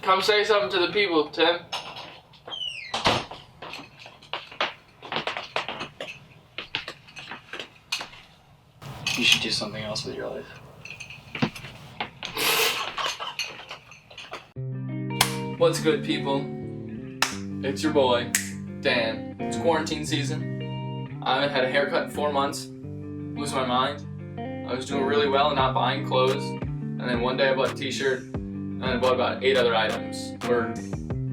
Come say something to the people, Tim. You should do something else with your life. What's good, people? It's your boy, Dan. It's quarantine season. I haven't had a haircut in 4 months. Losing my mind. I was doing really well and not buying clothes. And then one day I bought a t-shirt and I bought about 8 other items. Or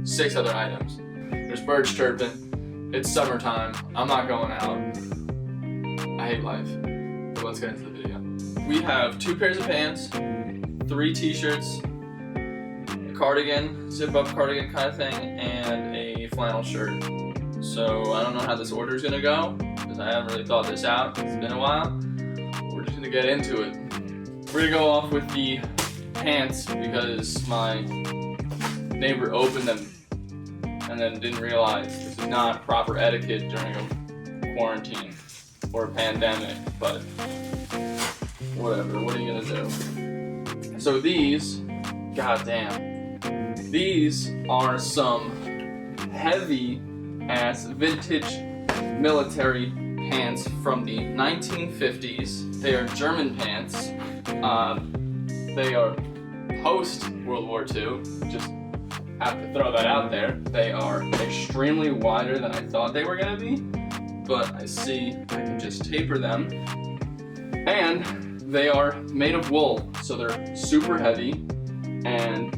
6 other items. There's birds chirping. It's summertime. I'm not going out. I hate life. So let's get into the video. We have 2 pairs of pants, 3 t-shirts, a cardigan, zip-up cardigan kind of thing, and a flannel shirt. So I don't know how this order is gonna go because I haven't really thought this out. It's been a while. We're just gonna get into it. We're gonna go off with the pants because my neighbor opened them and then didn't realize this is not proper etiquette during a quarantine or a pandemic, but whatever, what are you gonna do? So these, goddamn, these are some heavy ass vintage military pants from the 1950s. They are German pants. They are post World War II. Just have to throw that out there. They are extremely wider than I thought they were gonna be, but I see I can just taper them. And they are made of wool, so they're super heavy and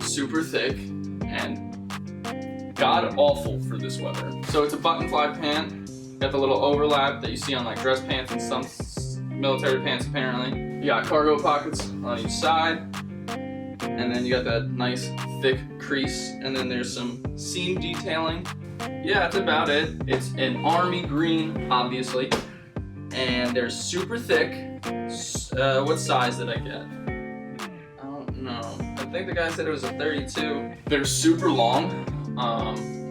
super thick and god awful for this weather. So it's a button fly pant. Got the little overlap that you see on like dress pants and some military pants apparently. You got cargo pockets on each side, and then you got that nice thick crease, and then there's some seam detailing. Yeah, that's about it. It's an army green, obviously, and they're super thick. What size did I get? I don't know. I think the guy said it was a 32. They're super long,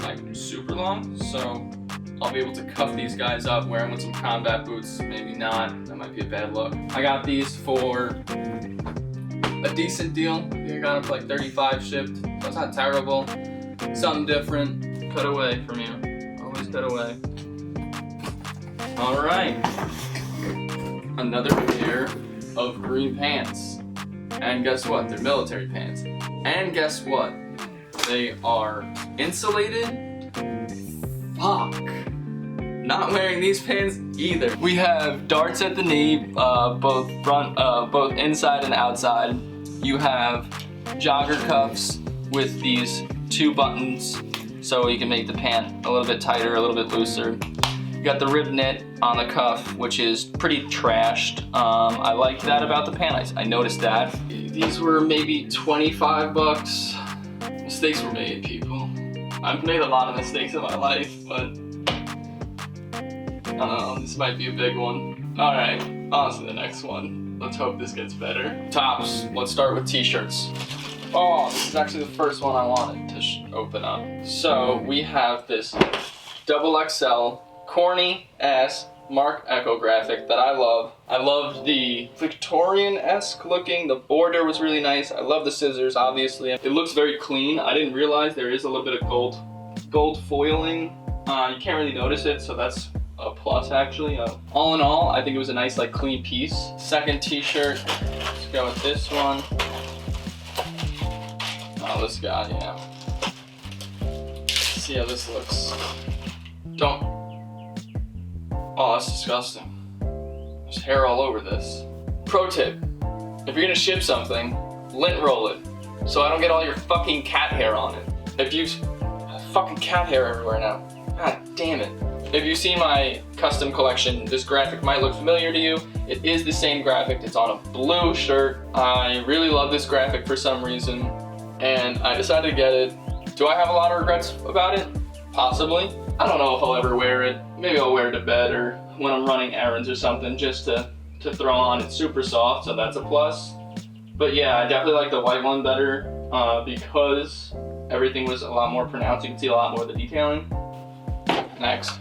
like super long, so I'll be able to cuff these guys up, wear them with some combat boots, maybe not, that might be a bad look. I got these for a decent deal. I think I got them for like 35 shipped, so it's not terrible. Something different, cut away from you, always cut away. All right, another pair of green pants. And guess what, they're military pants. And guess what, they are insulated. Fuck. Not wearing these pants either. We have darts at the knee, both inside and outside. You have jogger cuffs with these 2 buttons, so you can make the pant a little bit tighter, a little bit looser. You got the rib knit on the cuff, which is pretty trashed. I like that about the pant. I noticed that. These were maybe 25 bucks. Mistakes were made, people. I've made a lot of mistakes in my life, but this might be a big one. All right, on to the next one. Let's hope this gets better. Tops, let's start with t-shirts. Oh, this is actually the first one I wanted to open up. So we have this XXL corny ass Marc Ecko graphic that I love. I loved the Victorian-esque looking. The border was really nice. I love the scissors, obviously. It looks very clean. I didn't realize there is a little bit of gold foiling. You can't really notice it, so that's a plus actually. All in all, I think it was a nice like clean piece. Second t-shirt, let's go with this one. Oh, this guy, yeah. Let's see how this looks. Oh, that's disgusting. There's hair all over this. Pro tip, if you're gonna ship something, lint roll it so I don't get all your fucking cat hair on it. If you've fucking cat hair everywhere now. God damn it. If you see my custom collection, this graphic might look familiar to you. It is the same graphic. It's on a blue shirt. I really love this graphic for some reason, and I decided to get it. Do I have a lot of regrets about it? Possibly. I don't know if I'll ever wear it. Maybe I'll wear it to bed or when I'm running errands or something just to throw on. It's super soft, so that's a plus. But yeah, I definitely like the white one better because everything was a lot more pronounced. You can see a lot more of the detailing. Next.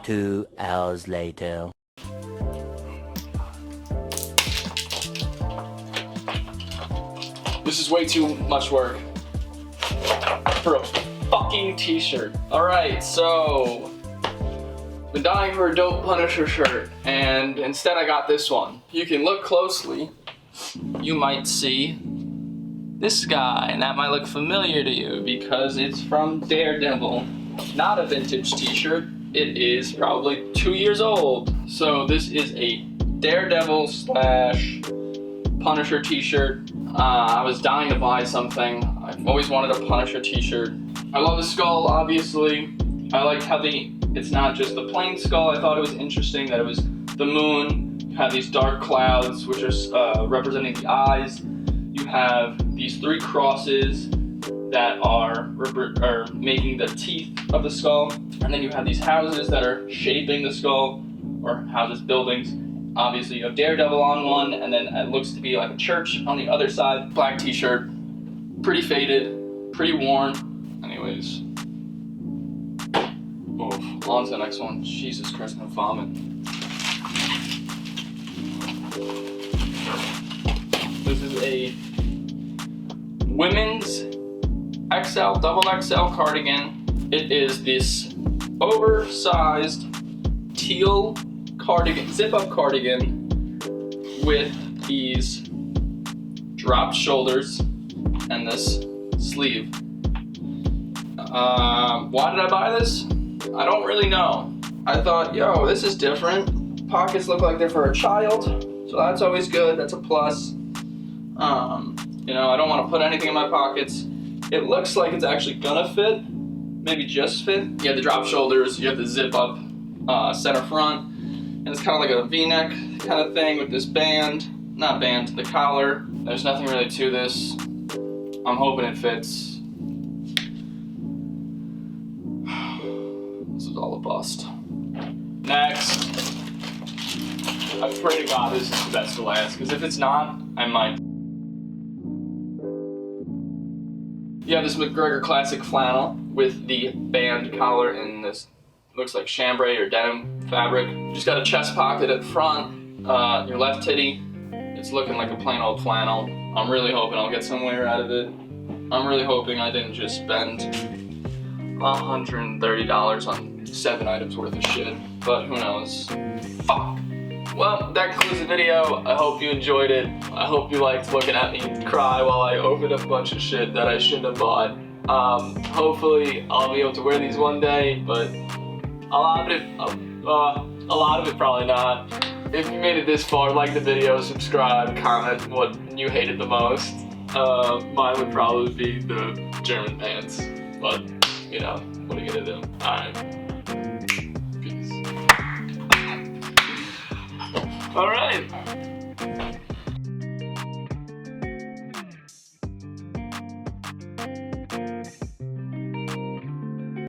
2 hours later. This is way too much work for a fucking t-shirt. Alright, so been dying for a dope Punisher shirt, and instead I got this one. You can look closely, you might see this guy, and that might look familiar to you because it's from Daredevil. Not a vintage t-shirt, it is probably 2 years old. So this is a Daredevil slash Punisher t-shirt. I was dying to buy something. I've always wanted a Punisher t-shirt. I love the skull, obviously. I liked how it's not just the plain skull. I thought it was interesting that it was the moon. You have these dark clouds, which are representing the eyes. You have these 3 crosses that are making the teeth of the skull. And then you have these houses that are shaping the skull, or houses, buildings. Obviously you have Daredevil on one, and then it looks to be like a church on the other side. Black t-shirt, pretty faded, pretty worn. Anyways, on to the next one. Jesus Christ, no vomit. This is a women's XL, double XL cardigan. It is this oversized teal cardigan, zip-up cardigan with these dropped shoulders and this sleeve. Why did I buy this? I don't really know. I thought, yo, this is different. Pockets look like they're for a child, so that's always good. That's a plus. You know, I don't want to put anything in my pockets. It looks like it's actually gonna fit, maybe just fit. You have the drop shoulders, you have the zip up center front, and it's kind of like a V-neck kind of thing with this band, not band, the collar. There's nothing really to this. I'm hoping it fits. This is all a bust. Next. I pray to God this is the best to last, because if it's not, I might. You have this McGregor Classic flannel with the band collar in this, looks like chambray or denim fabric. You just got a chest pocket at front, your left titty. It's looking like a plain old flannel. I'm really hoping I'll get some wear out of it. I'm really hoping I didn't just spend $130 on 7 items worth of shit, but who knows. Fuck. Well, that concludes the video. I hope you enjoyed it. I hope you liked looking at me cry while I opened a bunch of shit that I shouldn't have bought. Hopefully I'll be able to wear these one day, but a lot of it probably not. If you made it this far, like the video, subscribe, comment what you hated the most. Mine would probably be the German pants, but you know, what are you gonna do? Alright. Peace. Alright.